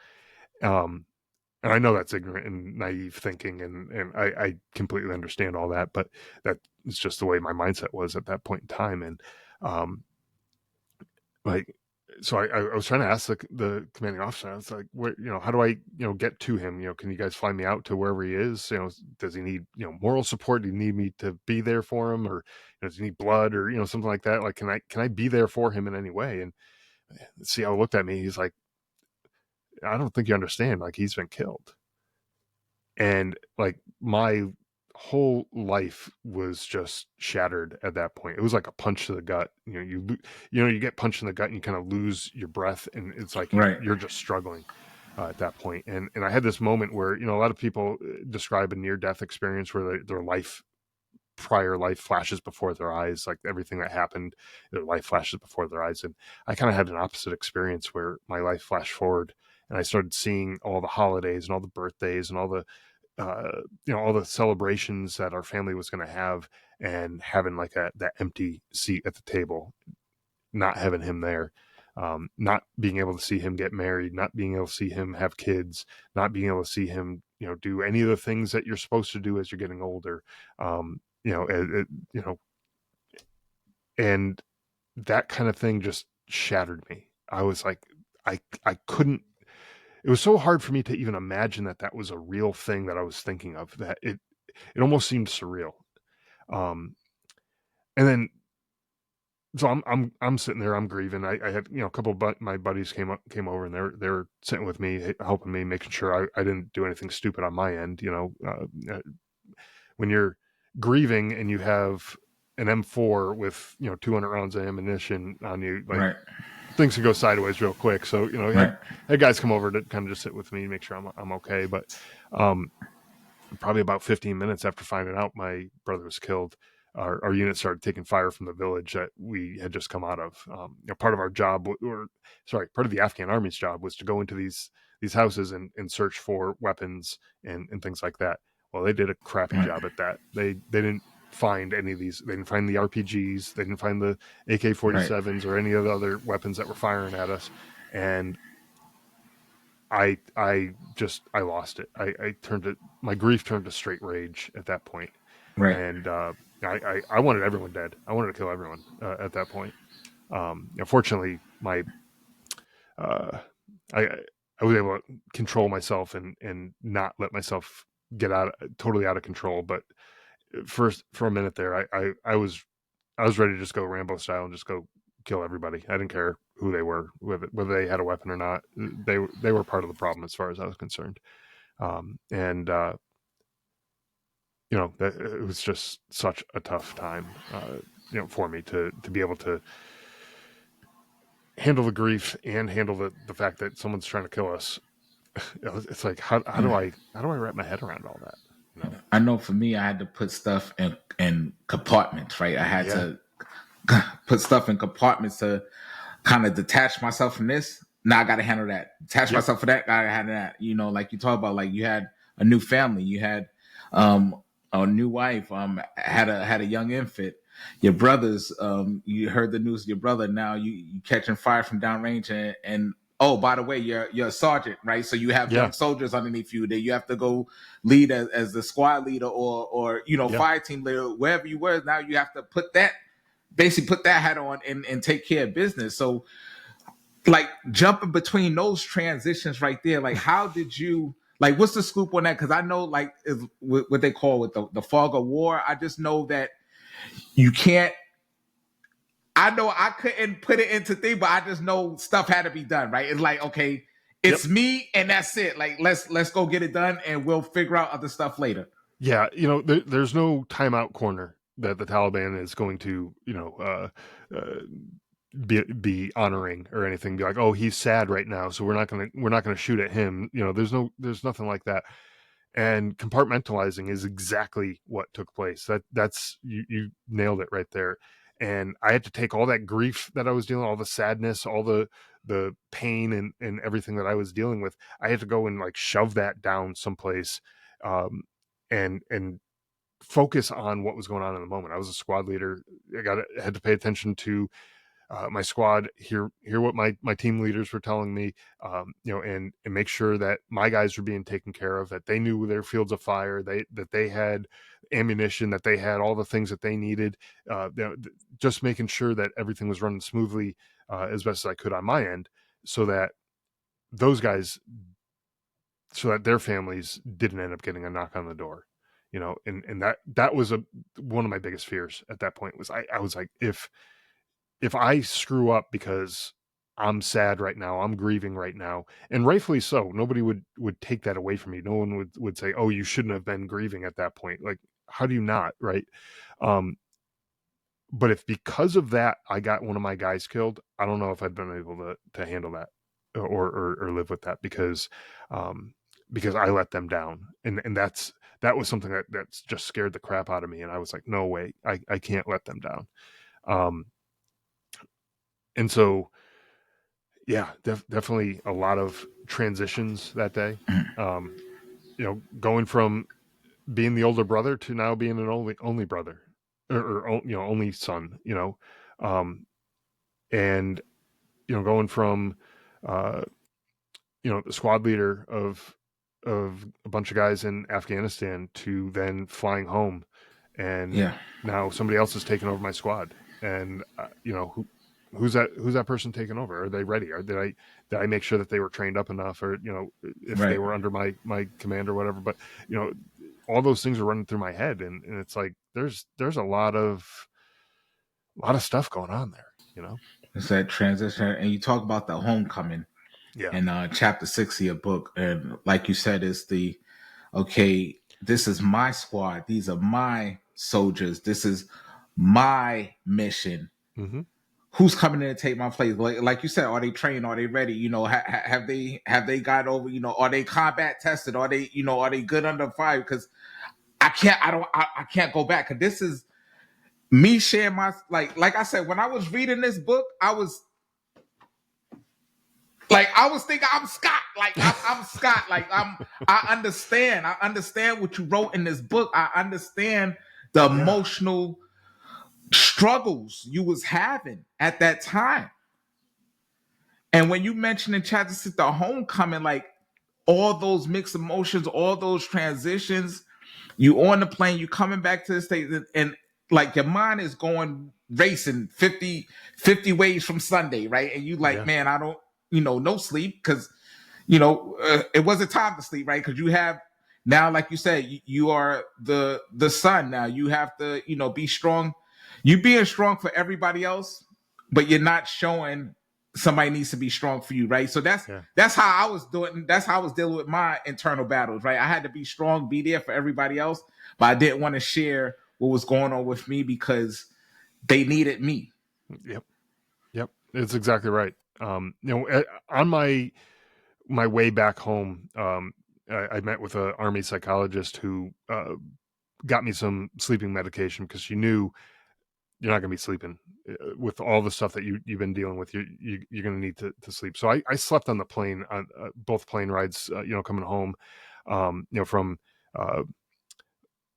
And I know that's ignorant and naive thinking, and I completely understand all that, but that is just the way my mindset was at that point in time. And um, like, so I was trying to ask the commanding officer. I was like, "What, how do I, get to him? Can you guys fly me out to wherever he is? Does he need, moral support? Do you need me to be there for him, or does he need blood, or something like that? Like, can I be there for him in any way?" And the CO looked at me. He's like, "I don't think you understand. Like, he's been killed." And like my whole life was just shattered at that point. It was like a punch to the gut. You get punched in the gut and you kind of lose your breath, and it's like Right. you're just struggling at that point. And I had this moment where a lot of people describe a near death experience where their prior life flashes before their eyes, like everything that happened, their life flashes before their eyes. And I kind of had an opposite experience where my life flashed forward, and I started seeing all the holidays and all the birthdays and all the all the celebrations that our family was going to have, and having like that empty seat at the table, not having him there, not being able to see him get married, not being able to see him have kids, not being able to see him, do any of the things that you're supposed to do as you're getting older. Um, and that kind of thing just shattered me. I was like, I couldn't. It was so hard for me to even imagine that was a real thing that I was thinking of, that it almost seemed surreal. Um, and then, so I'm sitting there, I'm grieving. I had, a couple of my buddies came over, and they're sitting with me, helping me, making sure I didn't do anything stupid on my end. When you're grieving and you have an M4 with 200 rounds of ammunition on you, like, Right. things can go sideways real quick. So Right. had guys come over to kind of just sit with me and make sure I'm okay. But probably about 15 minutes after finding out my brother was killed, our unit started taking fire from the village that we had just come out of. Part of our job, part of the Afghan army's job, was to go into these houses and search for weapons and things like that. Well, they did a crappy job at that. They didn't find any of these. They didn't find the RPGs. They didn't find the AK-47s or any of the other weapons that were firing at us. And I lost it. I turned it. My grief turned to straight rage at that point. Right. And I wanted everyone dead. I wanted to kill everyone at that point. Fortunately, my uh, I was able to control myself and not let myself get totally out of control. But for a minute there, I was ready to just go Rambo style and just go kill everybody. I didn't care who they were, whether they had a weapon or not. They were part of the problem as far as I was concerned. And that it was just such a tough time, for me to be able to handle the grief and handle the fact that someone's trying to kill us. It's like, how do I wrap my head around all that? I know for me, I had to put stuff in compartments, right? I had to put stuff in compartments to kind of detach myself from this. Now I got to handle that. Detach myself from that. Got to handle that. Like you talk about, like you had a new family, you had a new wife, had a young infant. Your brothers, you heard the news of your brother. Now you catching fire from downrange, and oh, by the way, you're a sergeant, right? So you have young soldiers underneath you that you have to go lead as the squad leader or fire team leader, wherever you were. Now you have to put that hat on and take care of business. So like jumping between those transitions right there, like how did you, like what's the scoop on that? Because I know like is what they call with the fog of war. I just know that you can't, I know I couldn't put it into thing, but I just know stuff had to be done, right? It's like, okay, it's me and that's it. Like let's go get it done and we'll figure out other stuff later. Yeah, there's no timeout corner that the Taliban is going to, be honoring or anything. Be like, oh, he's sad right now, so we're not gonna shoot at him. There's nothing like that. And compartmentalizing is exactly what took place. That's you nailed it right there. And I had to take all that grief that I was dealing, all the sadness, all the pain and everything that I was dealing with. I had to go and like shove that down someplace, and focus on what was going on in the moment. I was a squad leader. I had to pay attention to my squad, hear what my team leaders were telling me, and make sure that my guys were being taken care of, that they knew their fields of fire, that they had ammunition, that they had all the things that they needed, just making sure that everything was running smoothly as best as I could on my end, so that those guys, so that their families didn't end up getting a knock on the door, and that was one of my biggest fears at that point. Was I was like, if I screw up because I'm sad right now, I'm grieving right now, and rightfully so, nobody would take that away from me. No one would say, oh, you shouldn't have been grieving at that point. Like, how do you not, right? But if because of that I got one of my guys killed, I don't know if I'd been able to handle that or live with that, because I let them down, and that was something that's just scared the crap out of me, and I was like, no way, I can't let them down. And so, yeah, definitely a lot of transitions that day. Going from being the older brother to now being an only brother, or only son. And going from the squad leader of a bunch of guys in Afghanistan to then flying home, and now somebody else is taking over my squad, and who's that person taking over? Are they ready? Or did I make sure that they were trained up enough, or if they were under my command or whatever? But all those things are running through my head, and it's like there's a lot of stuff going on there. It's that transition, and you talk about the homecoming. Yeah. In chapter 60 of book, and like you said, it's okay, this is my squad, these are my soldiers, this is my mission. Mm-hmm. Who's coming in to take my place? Like you said, are they trained? Are they ready? Have they got over? Are they combat tested? Are they good under fire? Because I can't go back. Because this is me sharing my, like I said, when I was reading this book, I was thinking I'm Scott. I'm Scott. I understand what you wrote in this book. I understand the emotional struggles you was having at that time. And when you mentioned in chapter 6 the homecoming, like all those mixed emotions, all those transitions, you on the plane, you coming back to the States, and like your mind is going racing 50 ways from Sunday, right? And you like, man, I don't, no sleep, because it wasn't time to sleep, right? Because you have now, like you said, you are the son now. You have to be strong. You being strong for everybody else, but you're not showing somebody needs to be strong for you, right? So that's how I was doing. That's how I was dealing with my internal battles, right? I had to be strong, be there for everybody else, but I didn't want to share what was going on with me because they needed me. Yep, it's exactly right. On my way back home, I met with an Army psychologist who got me some sleeping medication, because she knew you're not going to be sleeping with all the stuff that you've been dealing with. You're going to need to sleep. So I slept on the plane on both plane rides, coming home, from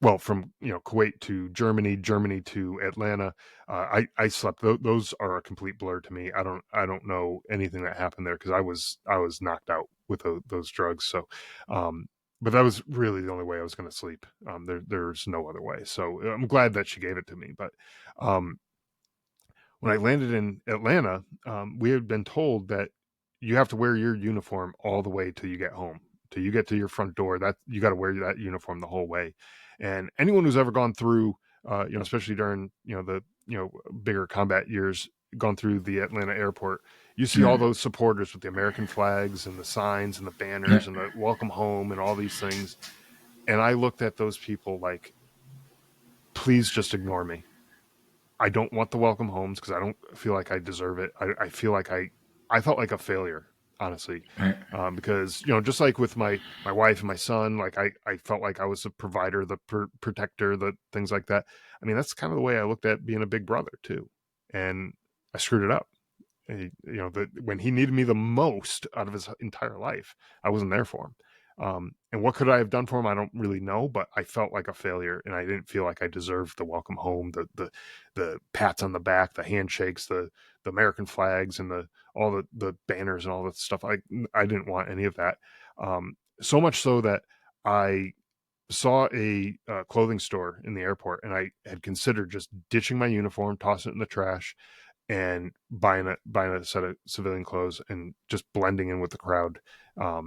Kuwait to Germany to Atlanta. I slept. Those are a complete blur to me. I don't know anything that happened there, because I was knocked out with those drugs. So, but that was really the only way I was going to sleep. There's no other way. So I'm glad that she gave it to me. But when I landed in Atlanta, we had been told that you have to wear your uniform all the way till you get home, till you get to your front door. That you got to wear that uniform the whole way. And anyone who's ever gone through, especially during the bigger combat years, gone through the Atlanta airport, you see all those supporters with the American flags and the signs and the banners and the welcome home and all these things. And I looked at those people like, please just ignore me. I don't want the welcome homes, because I don't feel like I deserve it. I feel like I felt like a failure, honestly, because just like with my wife and my son, like I felt like I was the provider, the protector, the things like that. I mean, that's kind of the way I looked at being a big brother too, and I screwed it up. And, when he needed me the most out of his entire life, I wasn't there for him. And what could I have done for him? I don't really know, but I felt like a failure, and I didn't feel like I deserved the welcome home, the pats on the back, the handshakes, the American flags and all the banners and all that stuff. I didn't want any of that. So much so that I saw a clothing store in the airport, and I had considered just ditching my uniform, tossing it in the trash, and buying a set of civilian clothes and just blending in with the crowd. I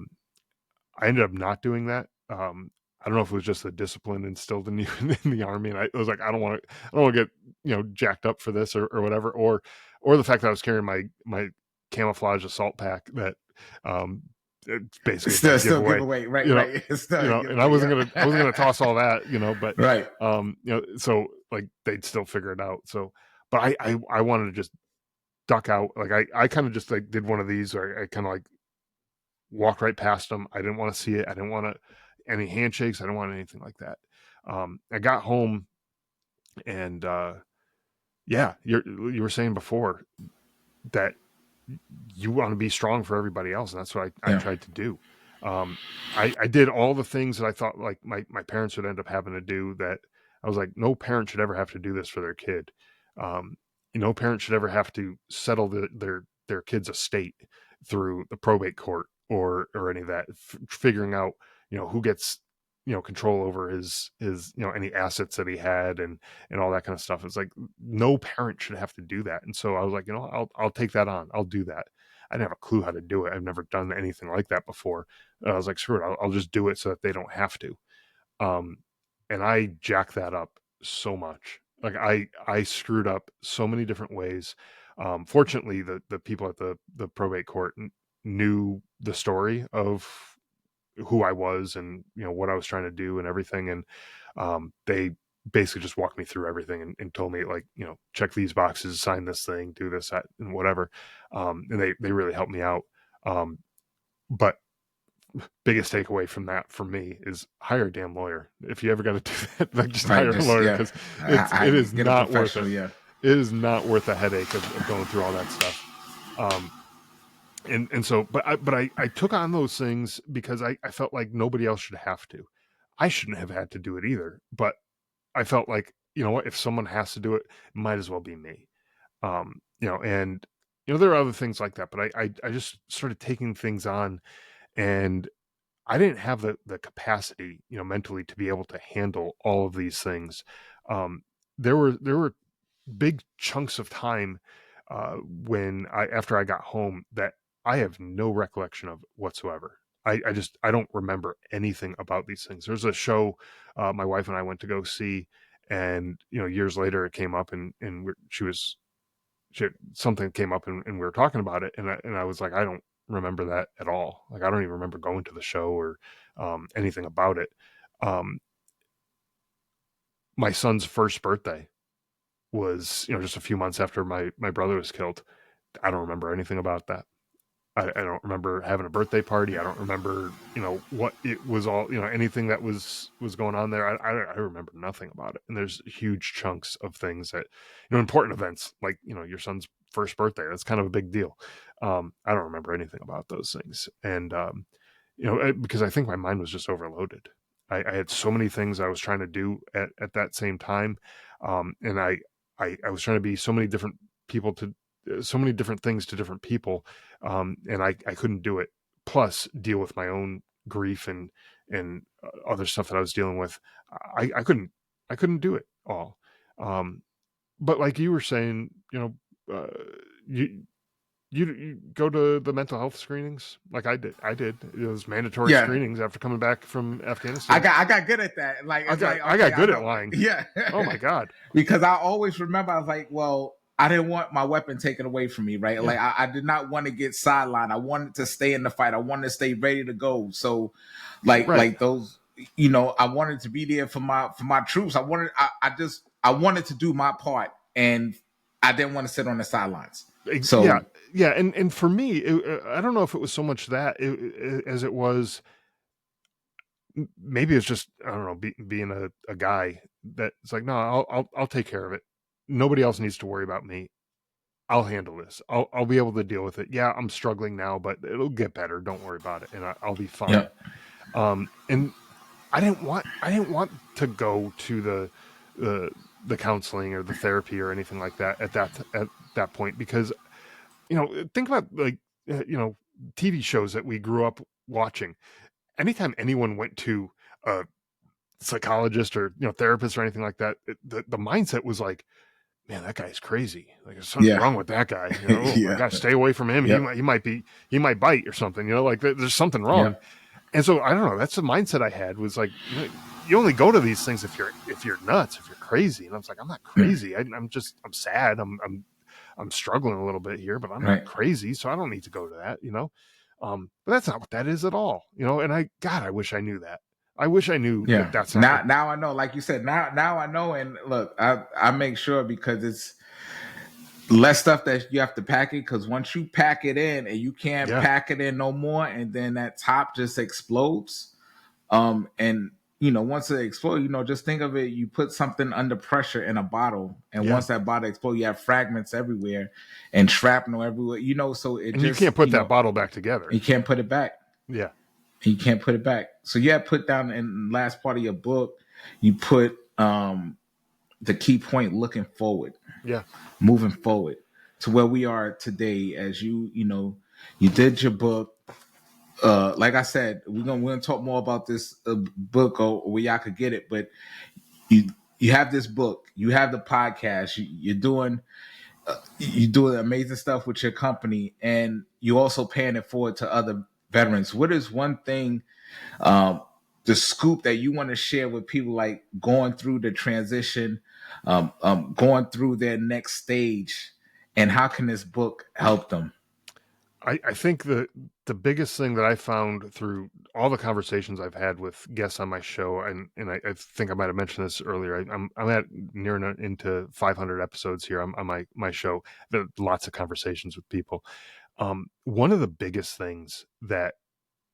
ended up not doing that. I don't know if it was just the discipline instilled in you in the Army, and I was like, I don't want to get jacked up for this or whatever, or the fact that I was carrying my camouflage assault pack that it's basically still giveaway, right? Right. And I wasn't gonna toss all that, but right. So like they'd still figure it out. So, but I wanted to just duck out. Like I kind of just like did one of these where I kind of like walked right past them. I didn't want to see it. I didn't want any handshakes. I didn't want anything like that. I got home, and yeah, you were saying before that you want to be strong for everybody else, and that's what I tried to do. I did all the things that I thought like my parents would end up having to do, that I was like, no parent should ever have to do this for their kid. No parent should ever have to settle their kid's estate through the probate court or any of that, figuring out, who gets, control over his, any assets that he had and all that kind of stuff. It's like, no parent should have to do that. And so I was like, I'll take that on. I'll do that. I didn't have a clue how to do it. I've never done anything like that before. I was like, screw it. I'll just do it so that they don't have to. And I jacked that up so much. Like I screwed up so many different ways. Fortunately, the people at the probate court knew the story of who I was and what I was trying to do and everything, and they basically just walked me through everything and told me, like, check these boxes, sign this thing, do this, that, and whatever. And they really helped me out. But biggest takeaway from that for me is hire a damn lawyer. If you ever got to do that, like, just hire a lawyer, because it is not worth it. Yeah. It is not worth the headache of going through all that stuff. And so, but I took on those things because I felt like nobody else should have to. I shouldn't have had to do it either, but I felt like, what, if someone has to do it, it might as well be me. And there are other things like that, but I just started taking things on, and I didn't have the capacity, mentally, to be able to handle all of these things. There were big chunks of time when after I got home that I have no recollection of whatsoever. I don't remember anything about these things. There's a show my wife and I went to go see, and years later it came up, and something came up, and we were talking about it, and I was like, I don't remember that at all. Like, I don't even remember going to the show or anything about it. My son's first birthday was just a few months after my brother was killed. I don't remember anything about that. I don't remember having a birthday party. I don't remember what it was all, anything that was going on there. I remember nothing about it. And there's huge chunks of things that, important events like your son's first birthday, that's kind of a big deal. I don't remember anything about those things. And because I think my mind was just overloaded. I had so many things I was trying to do at that same time. And I was trying to be so many different people to so many different things to different people. And I couldn't do it. Plus deal with my own grief and other stuff that I was dealing with. I couldn't do it all. But like you were saying, you go to the mental health screenings like I did. It was mandatory screenings after coming back from Afghanistan. I got good at that. Like, I got good at lying. Yeah. Oh my God. Because I always remember, I was like, well, I didn't want my weapon taken away from me, right? Yeah. Like, I did not want to get sidelined. I wanted to stay in the fight. I wanted to stay ready to go. So, like those, I wanted to be there for my troops. I wanted to do my part, and I didn't want to sit on the sidelines. So yeah, and for me, I don't know if it was so much that as it was. Maybe it's just, I don't know, being a guy that's like, no, I'll take care of it. Nobody else needs to worry about me. I'll handle this. I'll be able to deal with it. Yeah, I'm struggling now, but it'll get better. Don't worry about it, and I'll be fine. Yeah. And I didn't want to go to the counseling or the therapy or anything like that at that point, because think about like, TV shows that we grew up watching. Anytime anyone went to a psychologist or, therapist or anything like that, the mindset was like, man, that guy's crazy. Like there's something Yeah. wrong with that guy. Oh my Yeah. gosh, stay away from him. Yep. He might bite or something, like there's something wrong. Yep. And so I don't know. That's the mindset I had, was like, you only go to these things if you're nuts, if you're crazy. And I was like, I'm not crazy. I'm sad. I'm struggling a little bit here, but I'm not crazy. So I don't need to go to that, but that's not what that is at all, and I wish I knew that. I wish I knew that that's not now I know, like you said, now I know. And look, I make sure, because it's less stuff that you have to pack it, because once you pack it in and you can't pack it in no more, and then that top just explodes. And once it explodes, just think of it, you put something under pressure in a bottle, and once that bottle explodes, you have fragments everywhere and shrapnel everywhere, so it, and you can't put that bottle back together. You can't put it back. Yeah. You can't put it back. So you have put down in the last part of your book, you put the key point: looking forward. Yeah. Moving forward to where we are today. As you did your book. Like I said, we're gonna talk more about this book, or where y'all could get it. But you have this book, you have the podcast, you're doing amazing stuff with your company, and you also paying it forward to other veterans. What is one thing, the scoop that you want to share with people, like going through the transition, going through their next stage, and how can this book help them? I think the biggest thing that I found through all the conversations I've had with guests on my show, and I think I might have mentioned this earlier, I'm at near into 500 episodes here on my show. There are lots of conversations with people. One of the biggest things that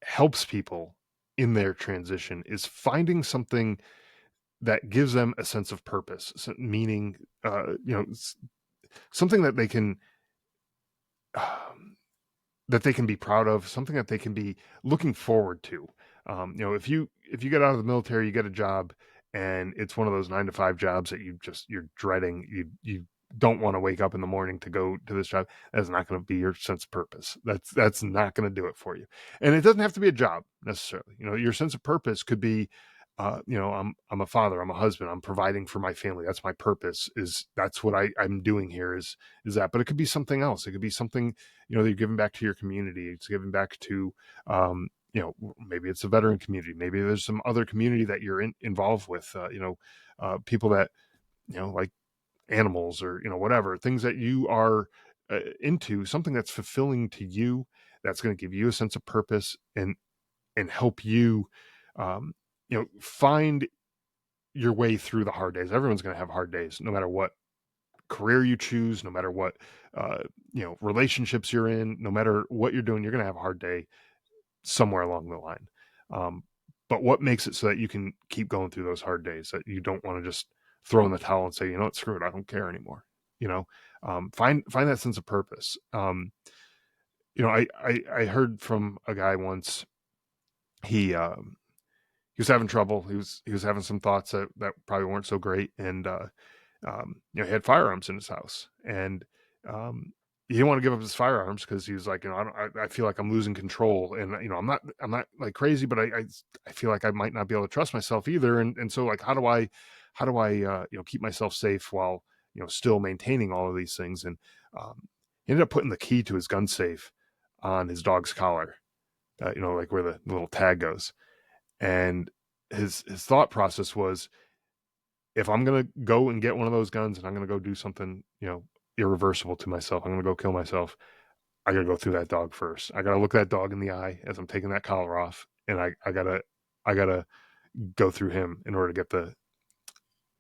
helps people in their transition is finding something that gives them a sense of purpose, meaning, something that they can be proud of, something that they can be looking forward to. If you get out of the military, you get a job, and it's one of those 9-to-5 jobs that you're dreading. You don't want to wake up in the morning to go to this job. That's not going to be your sense of purpose. That's not going to do it for you. And it doesn't have to be a job necessarily. Your sense of purpose could be, I'm a father, I'm a husband, I'm providing for my family. That's my purpose. That's what I'm doing here is that. But it could be something else. It could be something, that you're giving back to your community. It's giving back to, maybe it's a veteran community. Maybe there's some other community that you're involved with, people that, like animals, or, whatever, things that you are into, something that's fulfilling to you, that's going to give you a sense of purpose and help you, find your way through the hard days. Everyone's going to have hard days, no matter what career you choose, no matter what, relationships you're in, no matter what you're doing, you're going to have a hard day somewhere along the line. But what makes it so that you can keep going through those hard days, that you don't want to just throw in the towel and say, what, screw it, I don't care anymore. Find that sense of purpose. I heard from a guy once, he was having trouble. He was having some thoughts that probably weren't so great. And, he had firearms in his house, and, he didn't want to give up his firearms because he was like, I feel like I'm losing control, and, I'm not like crazy, but I feel like I might not be able to trust myself either. And so, like, how do I keep myself safe while, still maintaining all of these things? And, he ended up putting the key to his gun safe on his dog's collar, like where the little tag goes. And his thought process was, if I'm going to go and get one of those guns, and I'm going to go do something, irreversible to myself, I'm going to go kill myself, I got to go through that dog first. I got to look that dog in the eye as I'm taking that collar off. And I gotta go through him in order to get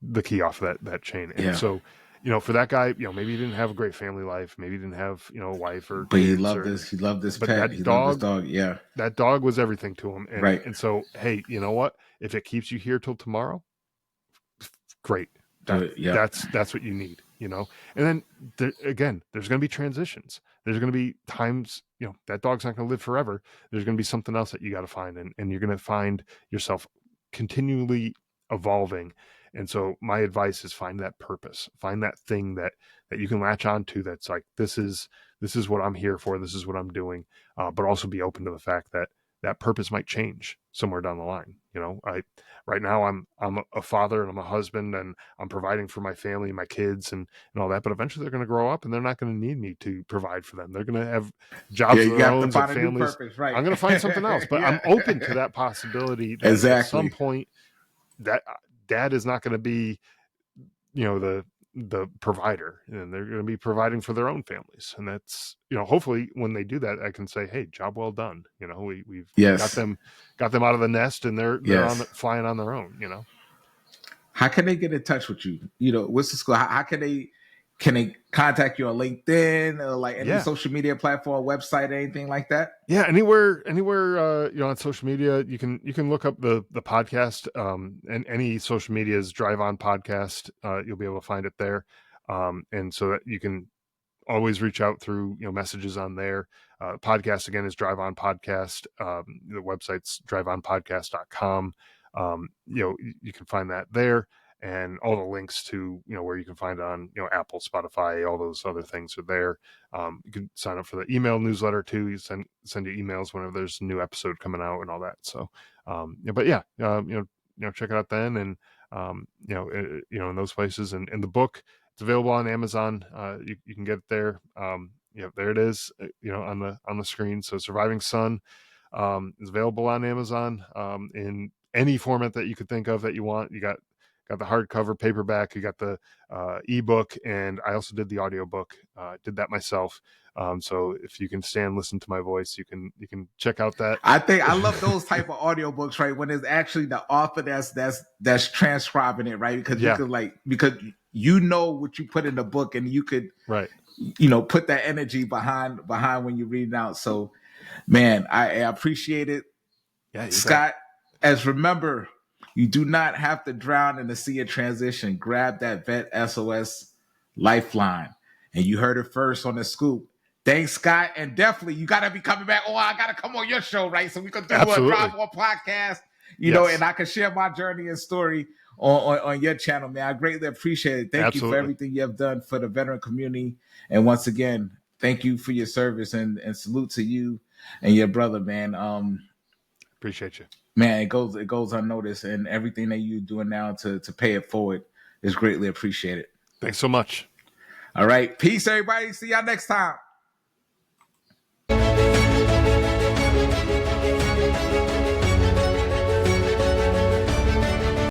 the key off that chain. And so, for that guy, maybe he didn't have a great family life. Maybe he didn't have, a wife or but kids, he loved this but pet. He loved this dog. Yeah. That dog was everything to him. And, right. And so, hey, you know what? If it keeps you here till tomorrow, great. That's what you need, And then there's going to be transitions. There's going to be times, that dog's not going to live forever. There's going to be something else that you got to find, and you're going to find yourself continually evolving. And so my advice is, find that purpose, find that thing that you can latch onto. That's like, this is this is what I'm here for. This is what I'm doing. But also be open to the fact that that purpose might change somewhere down the line. Right now I'm a father and I'm a husband and I'm providing for my family, my kids and all that. But eventually they're going to grow up and they're not going to need me to provide for them. They're going to have Yeah, jobs of you their have to own, have find a new families. purpose, right? I'm going to find something else, but Yeah. I'm open to that possibility that at some Exactly. point that dad is not going to be, the provider, and they're going to be providing for their own families. And that's, hopefully when they do that, I can say, hey, job well done. We've got Yes. them out of the nest and they're Yes. flying on their own. How can they get in touch with you? What's the school? How can they contact you on LinkedIn or like any Yeah. social media platform, website, anything like that? Yeah, anywhere, on social media, you can look up the podcast, and any social media's Drive On Podcast. You'll be able to find it there, and so that you can always reach out through messages on there. Podcast again is Drive On Podcast. The website's driveonpodcast.com. You can find that there, and all the links to where you can find it on Apple, Spotify, all those other things are there. You can sign up for the email newsletter too. You send you emails whenever there's a new episode coming out and all that. So check it out then, and in those places, and the book, it's available on Amazon. You can get it there. There it is, on the screen. So Surviving Son is available on Amazon in any format that you could think of that you want. You got the hardcover, paperback, you got the ebook, and I also did the audiobook. Did that myself. So if you can listen to my voice, you can check out that. I think I love those type of audiobooks, right? When it's actually the author that's transcribing it, right? Because you could because what you put in the book, and you could put that energy behind when you're reading out. So, man, I appreciate it. Yeah, Scott, as remember, you do not have to drown in the sea of transition. Grab that VET S.O.S. lifeline. And you heard it first on the scoop. Thanks, Scott. And definitely, you got to be coming back. Oh, I got to come on your show, right? So we can do a Drive On podcast, and I can share my journey and story on your channel, man. I greatly appreciate it. Thank you for everything you have done for the veteran community. And once again, thank you for your service, and salute to you and your brother, man. Appreciate you. Man, it goes unnoticed, and everything that you're doing now to pay it forward is greatly appreciated. Thanks so much. All right. Peace, everybody. See y'all next time.